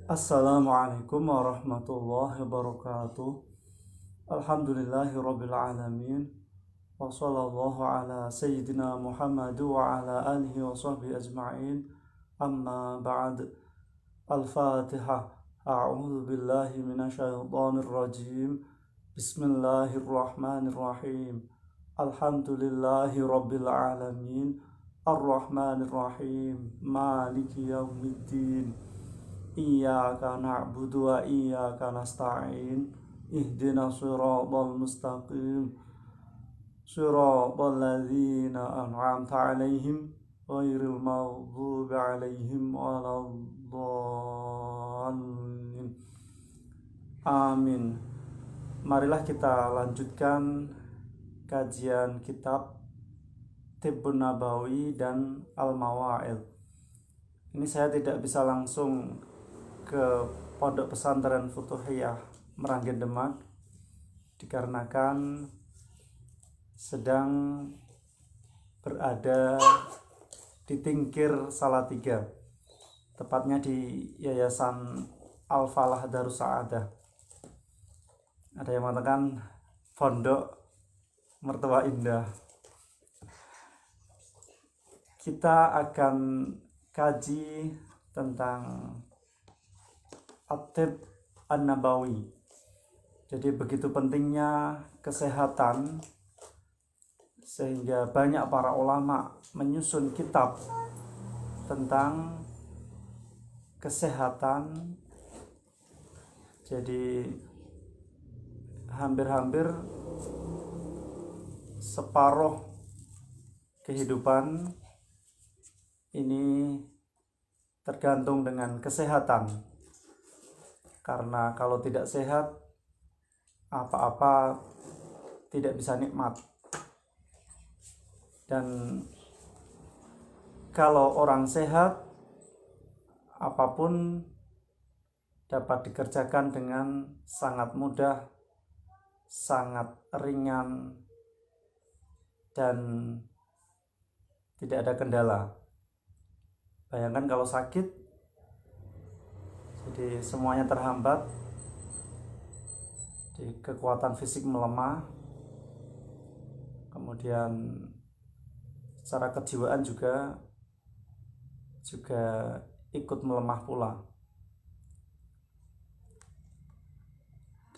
Assalamualaikum warahmatullahi wabarakatuh. Alhamdulillahirabbil alamin. Wa sallallahu ala sayyidina Muhammad wa ala alihi wa sahbihi ajma'in. Amma ba'd. Al-Fatihah. A'udzu billahi minasyaitonir rajim. Bismillahirrahmanirrahim. Alhamdulillahi rabbil alamin. Ar-Rahmanir Rahim. Maliki yaumiddin. Iyyaka na'budu wa iyyaka nasta'in. Ihdinas siratal mustaqim. Siratal ladzina an'amta 'alaihim ghairil maghdubi 'alaihim waladdallin. Amin. Marilah kita lanjutkan kajian kitab Tibbun Nabawi dan Al-Mawa'id. Ini saya tidak bisa langsung ke Pondok Pesantren Futuhiyah Meranggen Demak dikarenakan sedang berada di Tingkir Salatiga, tepatnya di Yayasan Al-Falah Darus Sa'adah. Ada yang mengatakan Pondok Mertua Indah. Kita akan kaji tentang At-Tibb An-Nabawi. Jadi begitu pentingnya kesehatan sehingga banyak para ulama menyusun kitab tentang kesehatan. Jadi hampir-hampir separuh kehidupan ini tergantung dengan kesehatan. Karena kalau tidak sehat, apa-apa tidak bisa nikmat. Dan kalau orang sehat, apapun dapat dikerjakan dengan sangat mudah, sangat ringan, dan tidak ada kendala. Bayangkan kalau sakit, jadi semuanya terhambat, di kekuatan fisik melemah, kemudian secara kejiwaan juga ikut melemah pula.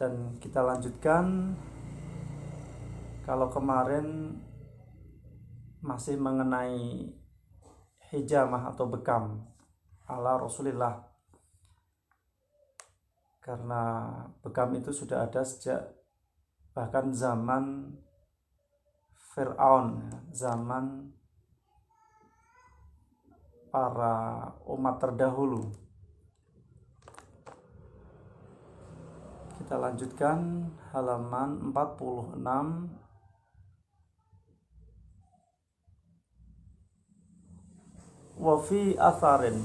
Dan kita lanjutkan. Kalau kemarin masih mengenai hijamah atau bekam ala Rasulullah, karena bekam itu sudah ada sejak bahkan zaman Fir'aun, zaman para umat terdahulu. Kita lanjutkan halaman 46. Wa fi atharin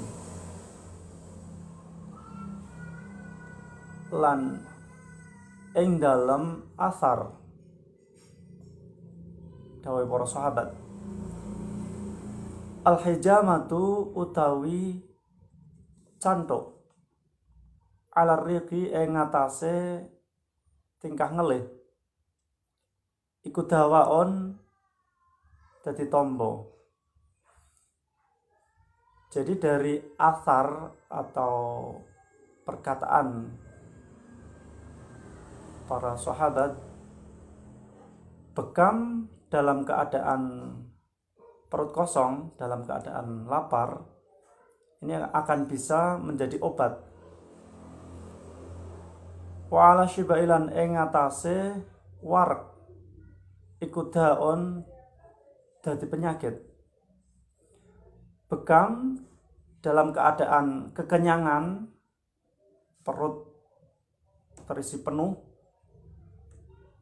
lan ing dalem asar dawuh para sahabat, al-hijamatu utawi cantuk ala riqi ing ngatasé tingkah ngelih iku dawaon dadi tombo. Jadi dari asar atau perkataan para sahabat, bekam dalam keadaan perut kosong, dalam keadaan lapar, ini akan bisa menjadi obat. Wa ala shibailan ing atase wareg iku daun dadi penyakit. Bekam dalam keadaan kekenyangan, perut terisi penuh,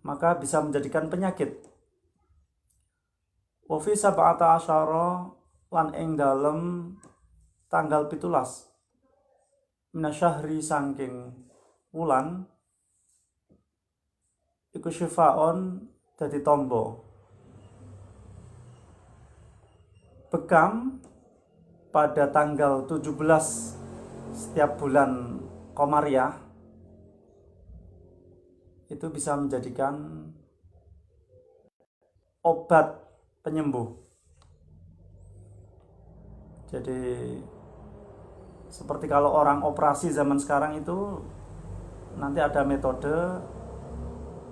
maka bisa menjadikan penyakit. Wa fi sab'ata asyara lan ing dalem tanggal 17 minasyahri saking wulan iku syifaon dadi tombo. Bekam pada tanggal 17 setiap bulan komariah itu bisa menjadikan obat penyembuh. Jadi seperti kalau orang operasi zaman sekarang itu nanti ada metode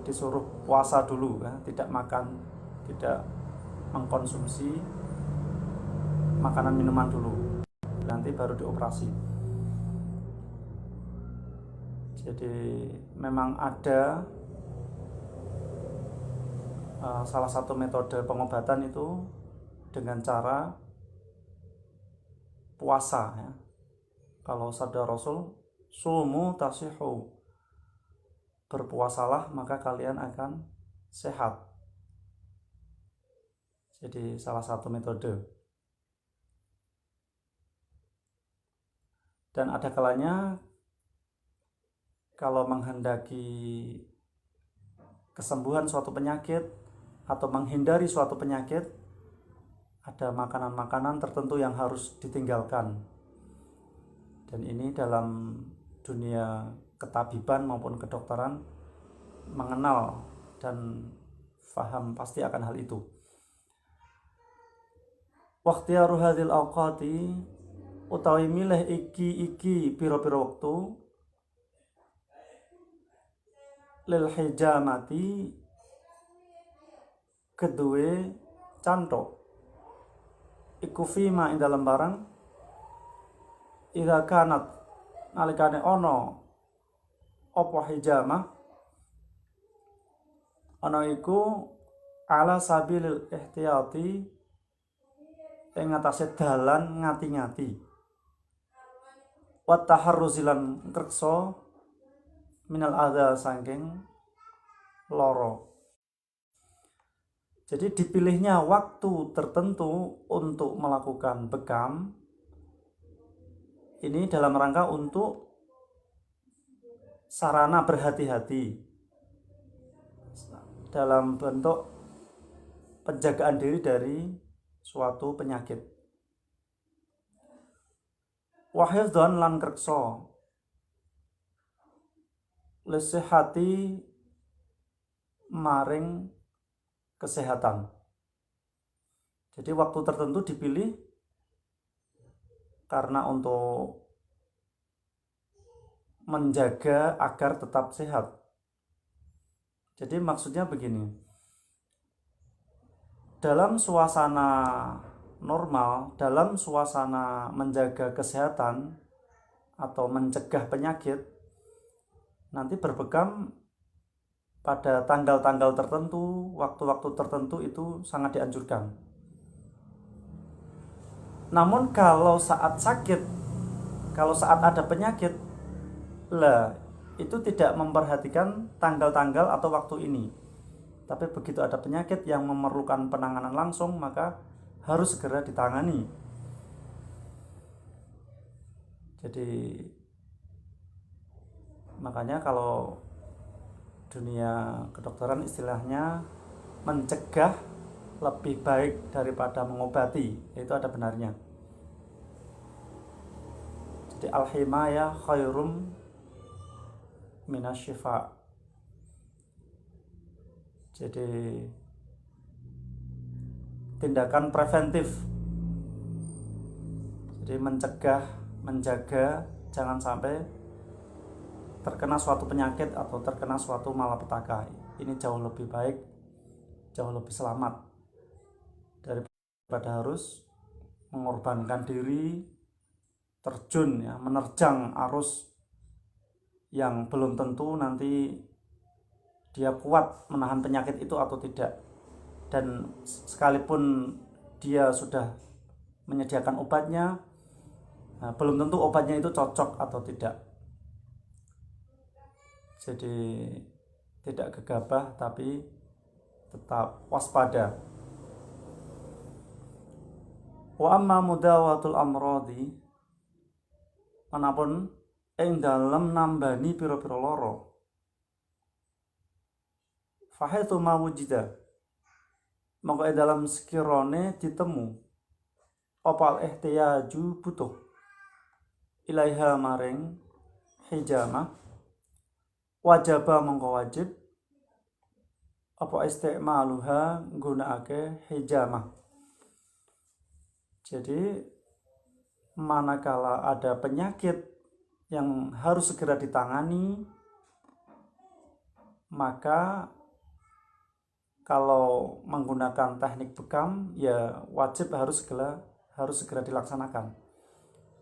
disuruh puasa dulu ya, tidak makan, tidak mengkonsumsi makanan minuman dulu, nanti baru dioperasi. Jadi memang ada salah satu metode pengobatan itu dengan cara puasa ya. Kalau sabda Rasul, sumu tasihu, berpuasalah maka kalian akan sehat. Jadi salah satu metode. Dan ada kalanya kalau menghendaki kesembuhan suatu penyakit atau menghindari suatu penyakit, ada makanan-makanan tertentu yang harus ditinggalkan. Dan ini dalam dunia ketabiban maupun kedokteran mengenal dan faham pasti akan hal itu. Waqtiyaru hadhil awqati, utawi milih iki pira-pira wektu lil hijamati kedue cantok iku fima ing dalam barang idza kanat nalikane ono apa hijamah ana iku ala sabilil ihtiyati ing atase dalan ngati-ngati wa taharruzilan ngreksa minal adza saking loro. Jadi dipilihnya waktu tertentu untuk melakukan bekam ini dalam rangka untuk sarana berhati-hati dalam bentuk penjagaan diri dari suatu penyakit. Wahidhan lan kreksa lesehati maring kesehatan. Jadi waktu tertentu dipilih karena untuk menjaga agar tetap sehat. Jadi maksudnya begini, dalam suasana normal, dalam suasana menjaga kesehatan atau mencegah penyakit, nanti berbekam pada tanggal-tanggal tertentu, waktu-waktu tertentu itu sangat dianjurkan. Namun kalau saat sakit, kalau saat ada penyakit, lah itu tidak memperhatikan tanggal-tanggal atau waktu ini. Tapi begitu ada penyakit yang memerlukan penanganan langsung, maka harus segera ditangani. Jadi makanya kalau dunia kedokteran istilahnya mencegah lebih baik daripada mengobati, itu ada benarnya. Jadi al-himayah khairum minasyifa. Jadi tindakan preventif, jadi mencegah, menjaga jangan sampai terkena suatu penyakit atau terkena suatu malapetaka. Ini jauh lebih baik, jauh lebih selamat daripada harus mengorbankan diri, terjun ya, menerjang arus yang belum tentu nanti dia kuat menahan penyakit itu atau tidak. Dan sekalipun dia sudah menyediakan obatnya, belum tentu obatnya itu cocok atau tidak. Jadi tidak gegabah tapi tetap waspada. Wa amma mudawatul amradi, manapun ing dalem nambani pira-pira lara, fahaitsu mawujida, mongko dalam sekirane ditemu opal ihtiyaju butuh ilaiha maring hijamah wajaba mongko wajib apa istimaluha nggunakake hijamah. Jadi manakala ada penyakit yang harus segera ditangani, maka kalau menggunakan teknik bekam ya wajib harus segera dilaksanakan.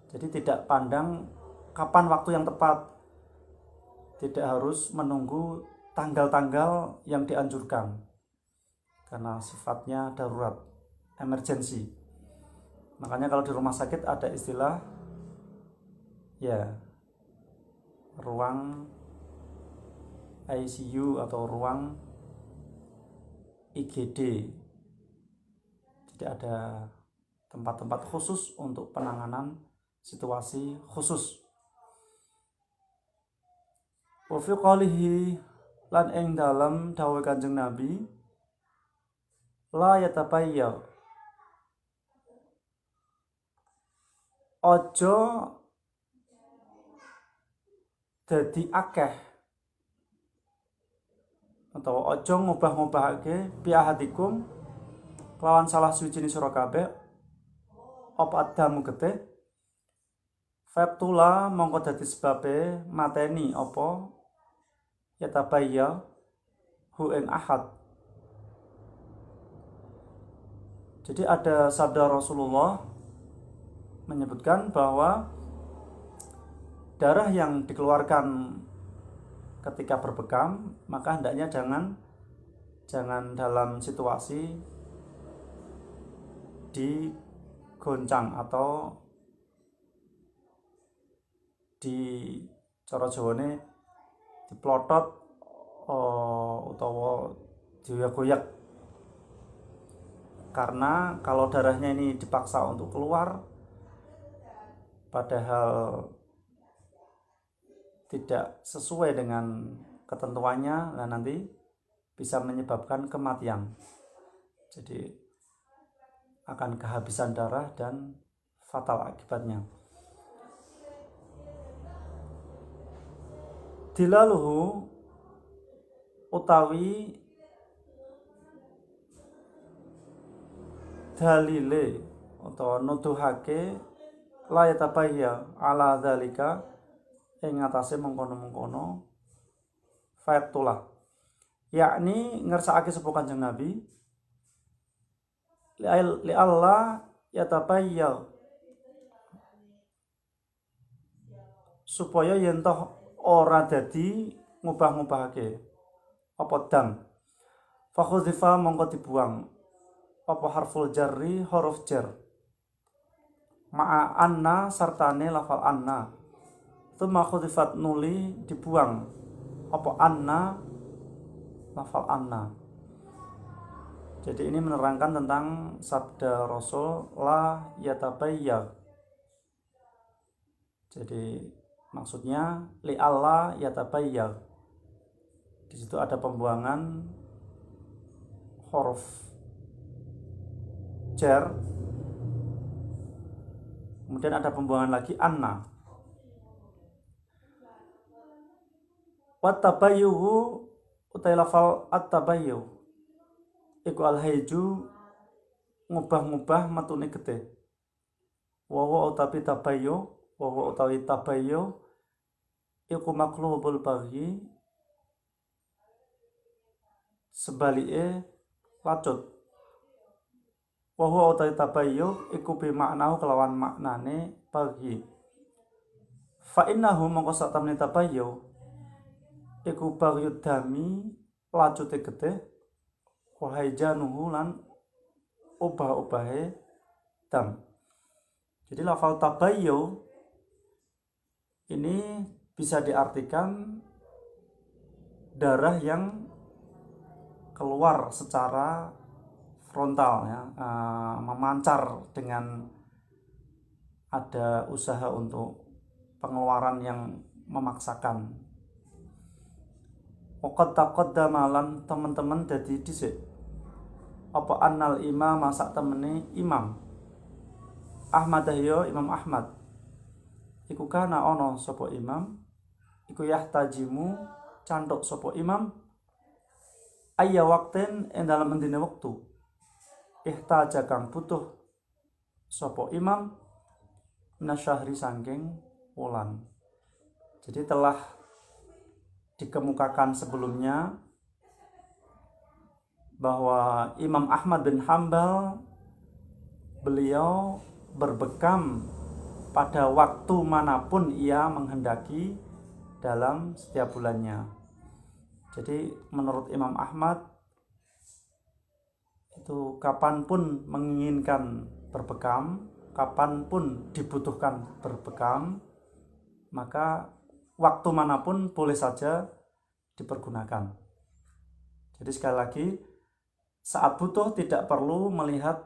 Jadi tidak pandang kapan waktu yang tepat, tidak harus menunggu tanggal-tanggal yang dianjurkan karena sifatnya darurat, emergensi. Makanya kalau di rumah sakit ada istilah ya ruang ICU atau ruang IGD. Jadi ada tempat-tempat khusus untuk penanganan situasi khusus. Wa fi qalihi lan ing dalam dawuh Kanjeng Nabi la yatabayya ojo dadi akeh atau ojo ngubah-ngubahake piahatikum kelawan salah suwijine sira kabeh apa adamu getih fabtula mongko dadi sebabe mateni apa yatabayya hu ing ahad. Jadi ada sabda Rasulullah menyebutkan bahwa darah yang dikeluarkan ketika berbekam maka hendaknya jangan dalam situasi digoncang atau di cara Jawane diplotot utawa digoyak. Karena kalau darahnya ini dipaksa untuk keluar padahal tidak sesuai dengan ketentuannya, nah nanti bisa menyebabkan kematian. Jadi akan kehabisan darah dan fatal akibatnya. Dilaluhu utawi dalile atau nuduhake la yatabayya ala dzalika ing atase mengkono-mengkono fa'tulah, yakni ngersakake sapa Kanjeng Nabi li Allah yatabayya supaya yen toh ora dadi ngubah-ngubahake apa dang fakhudzifa mongko dibuang apa harful jarri huruf jar ma'a anna sartane lafal anna tsumma khudzifat nuli dibuang apa anna lafal anna. Jadi ini menerangkan tentang sabda Rasul la yatabayya. Jadi maksudnya li Allah yatabayya. Di situ ada pembuangan huruf jar. Kemudian ada pembuangan lagi anna. Wat tabayyuhu utai lafal at-tabayyu iku al-haiju ngubah-ngubah matune getih. Wa huwa utawi tabayyu wa huwa utawi tabayyu iku maqlubul baghi sebalike lacut. Wa huwa utawi tabayyu iku bi maknahu kelawan maknane baghi. Fa innahu mongko satamne tabayyu iku baghyud dami lacute getih wa haijanuhu lan ubah-ubahe dam. Jadi lafal tabayyu ini bisa diartikan darah yang keluar secara frontal ya, memancar dengan ada usaha untuk pengeluaran yang memaksakan. Waqad taqaddama lan teman-teman dadi dhisik apa annal imam sak temene imam Ahmad ya Imam Ahmad iku kana ana sapa imam iku yahtajimu cantuk sapa imam ayya waqtin ing dalem endine wektu ihtaja kang butuh sapa imam nasyahri sangking wulan. Jadi telah dikemukakan sebelumnya bahwa Imam Ahmad bin Hambal beliau berbekam pada waktu manapun ia menghendaki dalam setiap bulannya. Jadi menurut Imam Ahmad itu kapanpun menginginkan berbekam, kapanpun dibutuhkan berbekam, maka waktu manapun boleh saja dipergunakan. Jadi sekali lagi, saat butuh tidak perlu melihat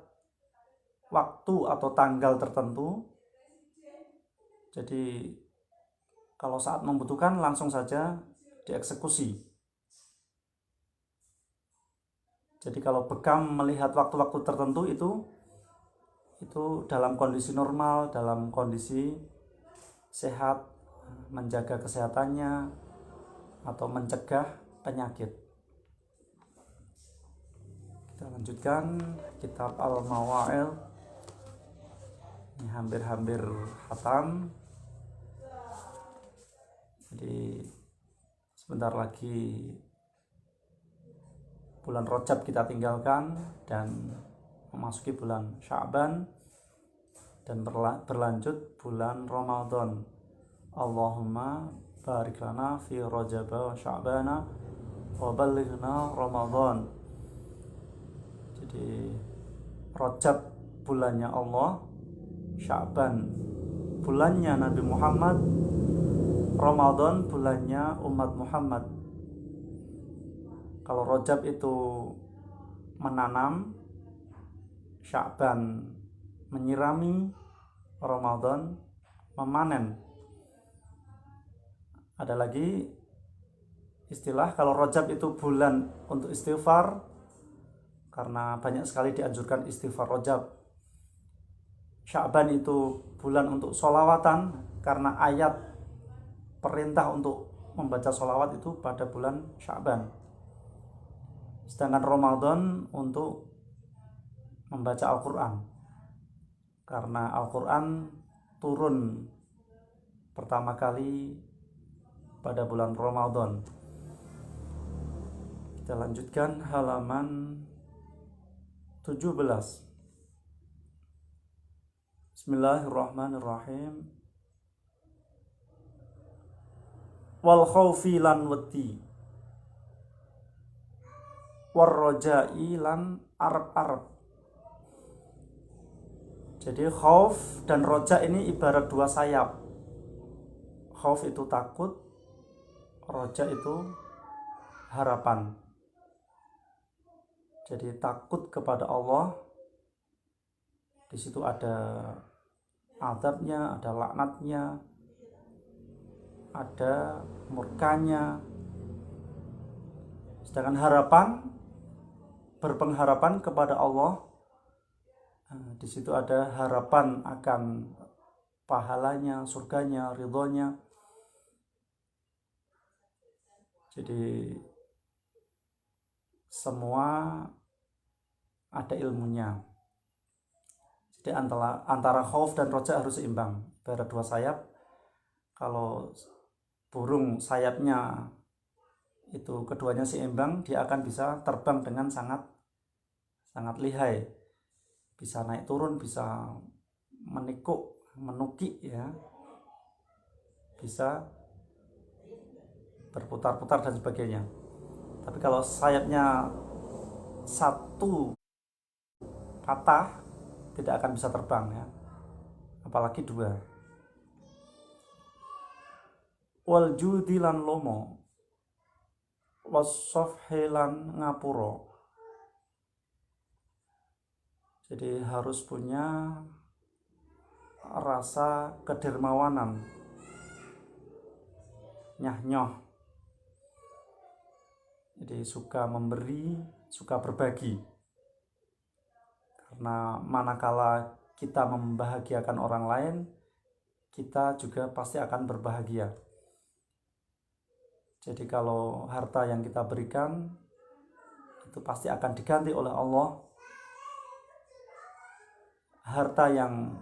waktu atau tanggal tertentu. Jadi kalau saat membutuhkan langsung saja dieksekusi. Jadi kalau bekam melihat waktu-waktu tertentu itu dalam kondisi normal, dalam kondisi sehat, menjaga kesehatannya atau mencegah penyakit. Kita lanjutkan kitab Al-Mawa'il. Ini hampir-hampir khatam. Jadi sebentar lagi bulan Rajab kita tinggalkan dan memasuki bulan Sya'ban dan berlanjut bulan Ramadan. Allahumma barik lana fi Rajab wa Sya'bana wa ballighna Ramadan. Jadi Rajab bulannya Allah, Sya'ban bulannya Nabi Muhammad, Ramadan bulannya umat Muhammad. Kalau Rajab itu menanam, Sya'ban menyirami, Ramadan memanen. Ada lagi istilah kalau Rajab itu bulan untuk istighfar, karena banyak sekali dianjurkan istighfar Rajab. Sya'ban itu bulan untuk sholawatan, karena ayat perintah untuk membaca sholawat itu pada bulan Sya'ban. Sedangkan Ramadan untuk membaca Al-Quran, karena Al-Quran turun pertama kali pada bulan Ramadan. Kita lanjutkan halaman 17. Bismillahirrahmanirrahim. Wal khaufi lan wedi, war rojai lan arep-arep. Jadi khauf dan roja ini ibarat dua sayap. Khauf itu takut, roja itu harapan. Jadi takut kepada Allah, di situ ada azabnya, ada laknatnya, ada murkanya. Sedangkan harapan, berpengharapan kepada Allah, di situ ada harapan akan pahalanya, surganya, ridhonya. Jadi semua ada ilmunya. Jadi antara khauf dan roja harus seimbang. Ibarat dua sayap. Kalau burung sayapnya itu keduanya seimbang, dia akan bisa terbang dengan sangat lihai. Bisa naik turun, bisa menukik ya. Bisa berputar-putar dan sebagainya. Tapi kalau sayapnya satu patah, tidak akan bisa terbang ya. Apalagi dua. Wal judi lan lomo, wasofhe lan ngapuro. Jadi harus punya rasa kedermawanan, nyah-nyoh. Jadi suka memberi, suka berbagi. Karena manakala kita membahagiakan orang lain, kita juga pasti akan berbahagia. Jadi kalau harta yang kita berikan itu pasti akan diganti oleh Allah. Harta yang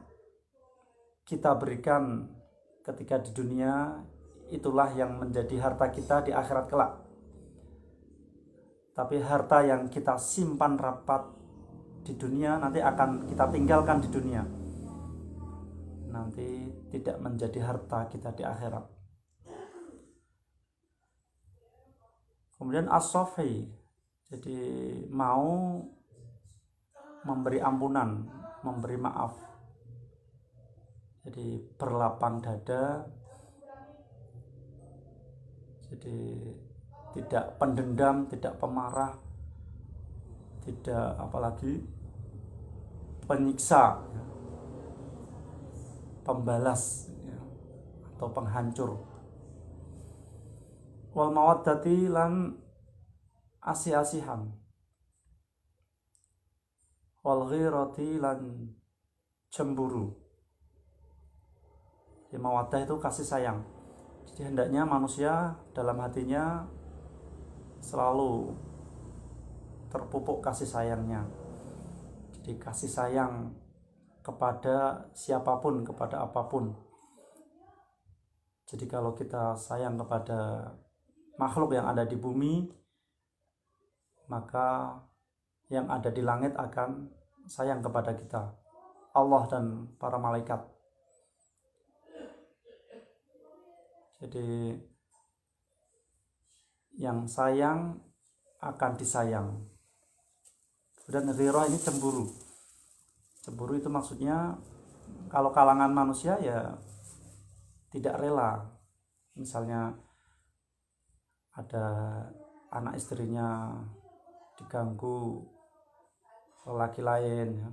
kita berikan ketika di dunia itulah yang menjadi harta kita di akhirat kelak. Tapi harta yang kita simpan rapat di dunia nanti akan kita tinggalkan di dunia. Nanti tidak menjadi harta kita di akhirat. Kemudian as-safi, jadi mau memberi ampunan, memberi maaf. Jadi berlapang dada. Jadi tidak pendendam, tidak pemarah, tidak apalagi penyiksa, pembalas atau penghancur. Wal mawaddati lan asih-asihan. Wal ghirati lan cemburu. Ya, mawaddah itu kasih sayang. Jadi hendaknya manusia dalam hatinya selalu terpupuk kasih sayangnya. Jadi kasih sayang kepada siapapun, kepada apapun. Jadi kalau kita sayang kepada makhluk yang ada di bumi, maka yang ada di langit akan sayang kepada kita, Allah dan para malaikat. Jadi yang sayang akan disayang. Dan ghirah ini cemburu. Cemburu itu maksudnya kalau kalangan manusia ya tidak rela. Misalnya ada anak istrinya diganggu lelaki lain ya,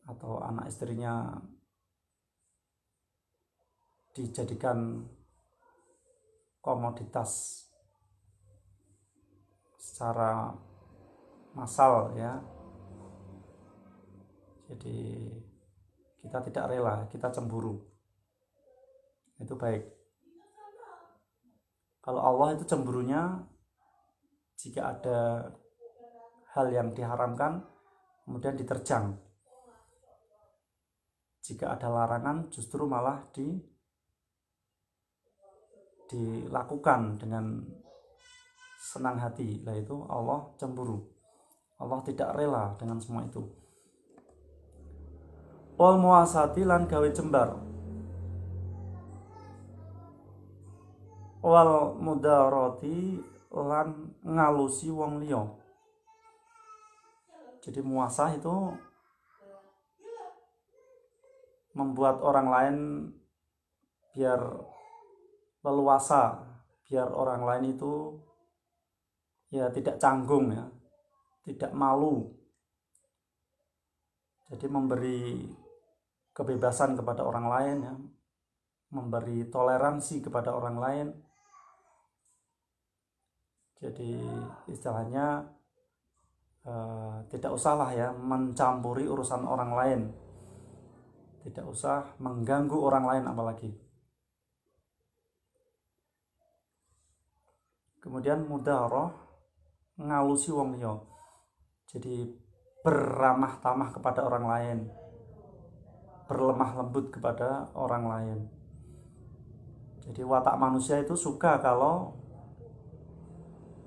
atau anak istrinya dijadikan komoditas secara massal ya. Jadi kita tidak rela, kita cemburu. Itu baik. Kalau Allah itu cemburunya jika ada hal yang diharamkan kemudian diterjang. Jika ada larangan justru malah dilakukan dengan senang hati. Lah itu Allah cemburu. Allah tidak rela dengan semua itu. Wal muasati lan gawe jembar. Wal mudarati lan ngalusi wong liya. Jadi muasah itu membuat orang lain biar leluasa, biar orang lain itu ya tidak canggung ya, tidak malu. Jadi memberi kebebasan kepada orang lain ya, memberi toleransi kepada orang lain. Jadi istilahnya tidak usahlah ya mencampuri urusan orang lain, tidak usah mengganggu orang lain apalagi. Kemudian mudarah ngalusi wong liya. Jadi beramah tamah kepada orang lain, berlemah lembut kepada orang lain. Jadi watak manusia itu suka kalau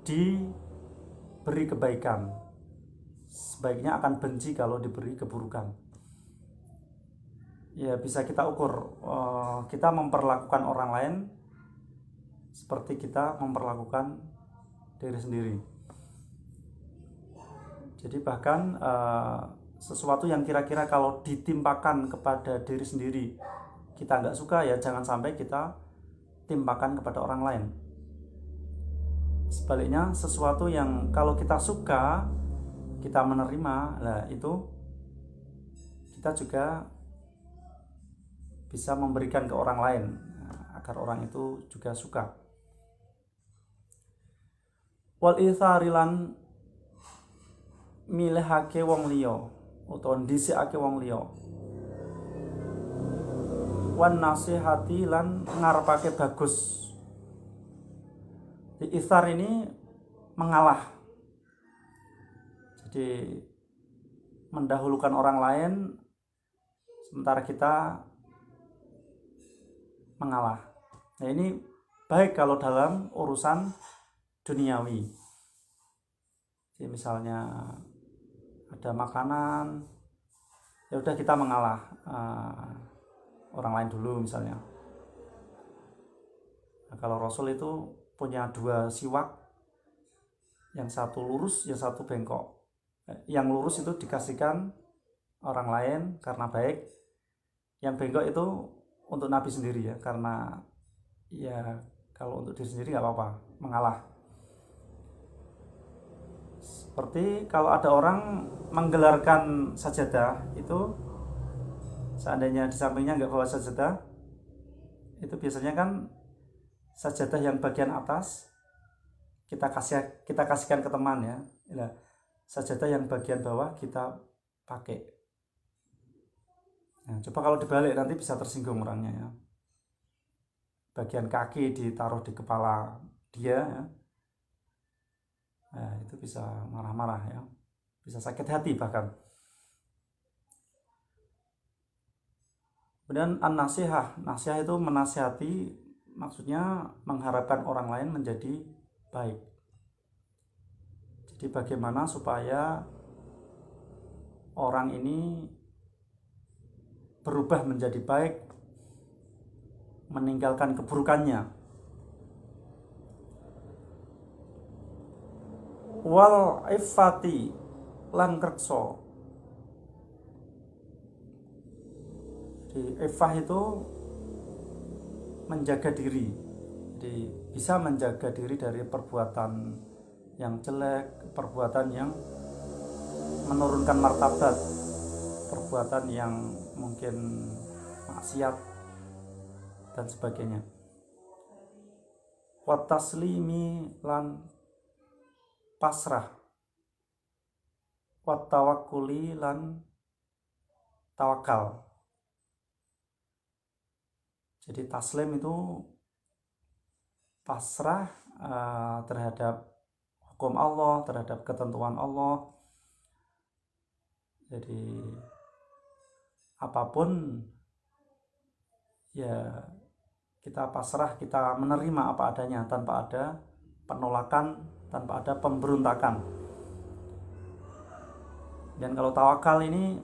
diberi kebaikan, sebaiknya akan benci kalau diberi keburukan. Ya bisa kita ukur, kita memperlakukan orang lain seperti kita memperlakukan diri sendiri. Jadi bahkan sesuatu yang kira-kira kalau ditimpakan kepada diri sendiri kita nggak suka, ya jangan sampai kita timpakan kepada orang lain. Sebaliknya sesuatu yang kalau kita suka, kita menerima, lah itu kita juga bisa memberikan ke orang lain agar orang itu juga suka. Wal itharilan milihake wong liya utawa dhisikake wong liya. Wan nasihati lan ngarepake bagus. Di ithar ini mengalah. Jadi mendahulukan orang lain sementara kita mengalah. Nah, ini baik kalau dalam urusan duniawi. Jadi misalnya ada makanan, ya udah kita mengalah orang lain dulu misalnya. Nah, kalau Rasul itu punya 2 siwak, yang satu lurus, yang satu bengkok. Yang lurus itu dikasihkan orang lain karena baik, yang bengkok itu untuk Nabi sendiri ya, karena ya kalau untuk diri sendiri nggak apa-apa, mengalah. Seperti kalau ada orang menggelarkan sajadah, itu seandainya di sampingnya nggak bawa sajadah, itu biasanya kan sajadah yang bagian atas kita kasihkan ke teman ya. Nah, sajadah yang bagian bawah kita pakai. Nah, coba kalau dibalik nanti bisa tersinggung orangnya ya. Bagian kaki ditaruh di kepala dia ya. Nah, itu bisa marah-marah ya. Bisa sakit hati bahkan. Kemudian an-nasihah. Nasihah itu menasihati, maksudnya mengharapkan orang lain menjadi baik. Jadi bagaimana supaya orang ini berubah menjadi baik, meninggalkan keburukannya. Wal iffati lan krekso. Jadi iffah itu menjaga diri. Jadi bisa menjaga diri dari perbuatan yang jelek, perbuatan yang menurunkan martabat, perbuatan yang mungkin maksiat dan sebagainya. Wa taslimi lan pasrah, wa tawakkuli lan tawakal. Jadi taslim itu pasrah terhadap hukum Allah, terhadap ketentuan Allah. Jadi apapun ya kita pasrah, kita menerima apa adanya tanpa ada penolakan, tanpa ada pemberontakan. Dan kalau tawakal ini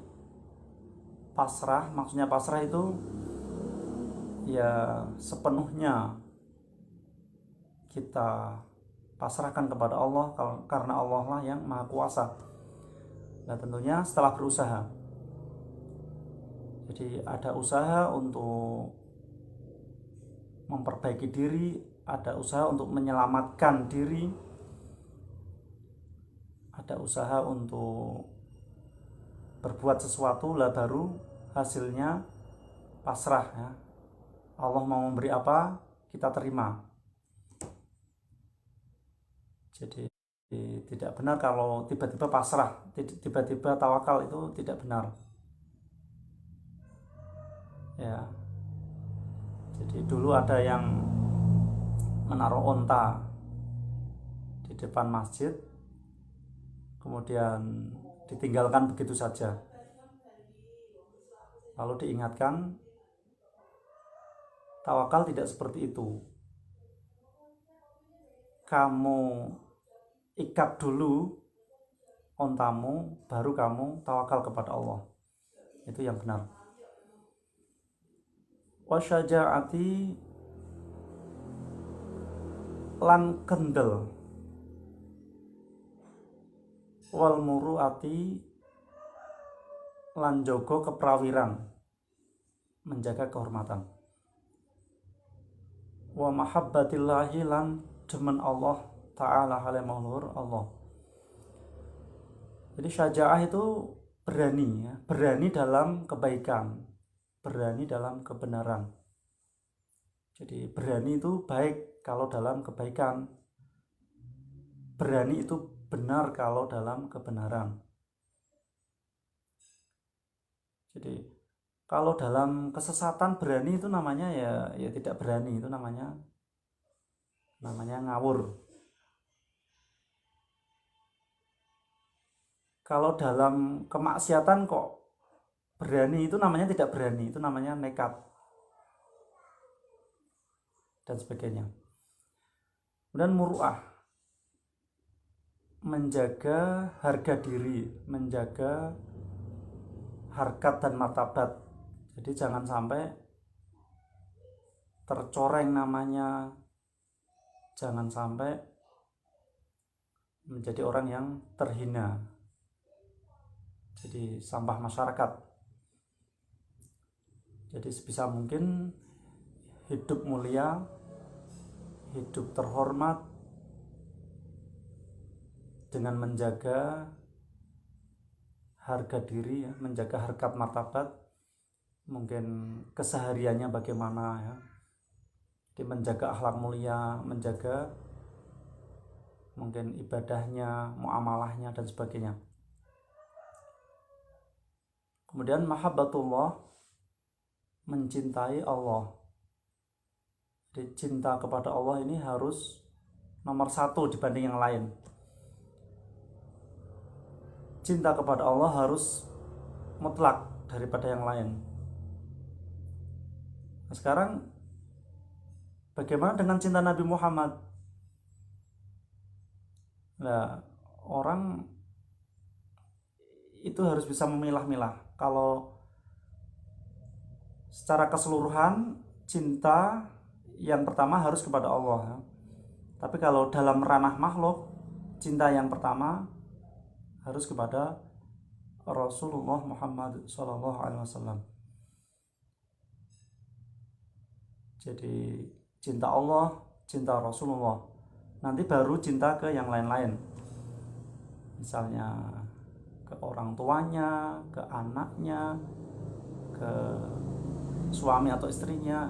pasrah, maksudnya pasrah itu ya sepenuhnya kita pasrahkan kepada Allah, karena Allah lah yang maha kuasa. Nah tentunya setelah berusaha. Jadi ada usaha untuk memperbaiki diri, ada usaha untuk menyelamatkan diri, ada usaha untuk berbuat sesuatu, lah baru hasilnya pasrah ya. Allah mau memberi apa, kita terima. Jadi tidak benar kalau tiba-tiba pasrah, tiba-tiba tawakal, itu tidak benar. Ya. Jadi dulu ada yang menaruh onta di depan masjid, kemudian ditinggalkan begitu saja. Lalu diingatkan, tawakal tidak seperti itu. Kamu ikat dulu ontamu, baru kamu tawakal kepada Allah. Itu yang benar. Wasyaja'ati lan kendel, wal muru'ati lan jogo keprawiran, menjaga kehormatan. Wa mahabbatillahi lan demen Allah Ta'ala halimahulur Allah. Jadi syaja'ah itu berani ya, berani dalam kebaikan, berani dalam kebenaran. Jadi berani itu baik kalau dalam kebaikan, berani itu benar kalau dalam kebenaran. Jadi kalau dalam kesesatan berani itu namanya ya tidak berani, itu namanya ngawur. Kalau dalam kemaksiatan kok berani, itu namanya tidak berani, itu namanya nekat dan sebagainya. Kemudian muru'ah, menjaga harga diri, menjaga harkat dan martabat. Jadi jangan sampai tercoreng namanya, jangan sampai menjadi orang yang terhina, jadi sampah masyarakat. Jadi sebisa mungkin hidup mulia, hidup terhormat dengan menjaga harga diri, ya, menjaga harkat martabat, mungkin kesehariannya bagaimana, ya. Jadi menjaga akhlak mulia, menjaga mungkin ibadahnya, muamalahnya dan sebagainya. Kemudian mahabbatullah, mencintai Allah. Jadi cinta kepada Allah ini harus nomor satu dibanding yang lain. Cinta kepada Allah harus mutlak daripada yang lain. Nah, sekarang bagaimana dengan cinta Nabi Muhammad? Nah, orang itu harus bisa memilah-milah. Kalau secara keseluruhan cinta yang pertama harus kepada Allah. Tapi kalau dalam ranah makhluk, cinta yang pertama harus kepada Rasulullah Muhammad SAW. Jadi cinta Allah, cinta Rasulullah, nanti baru cinta ke yang lain-lain. Misalnya ke orang tuanya, ke anaknya, ke suami atau istrinya,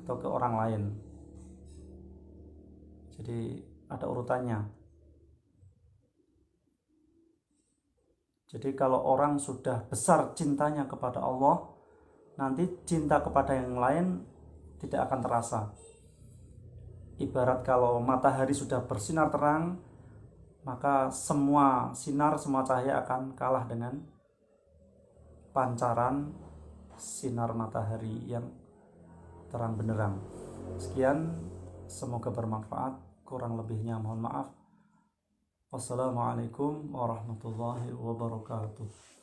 atau ke orang lain. Jadi ada urutannya. Jadi kalau orang sudah besar cintanya kepada Allah, nanti cinta kepada yang lain tidak akan terasa. Ibarat kalau matahari sudah bersinar terang, maka semua sinar, semua cahaya akan kalah dengan pancaran sinar matahari yang terang benderang. Sekian, semoga bermanfaat. Kurang lebihnya mohon maaf. Wassalamualaikum warahmatullahi wabarakatuh.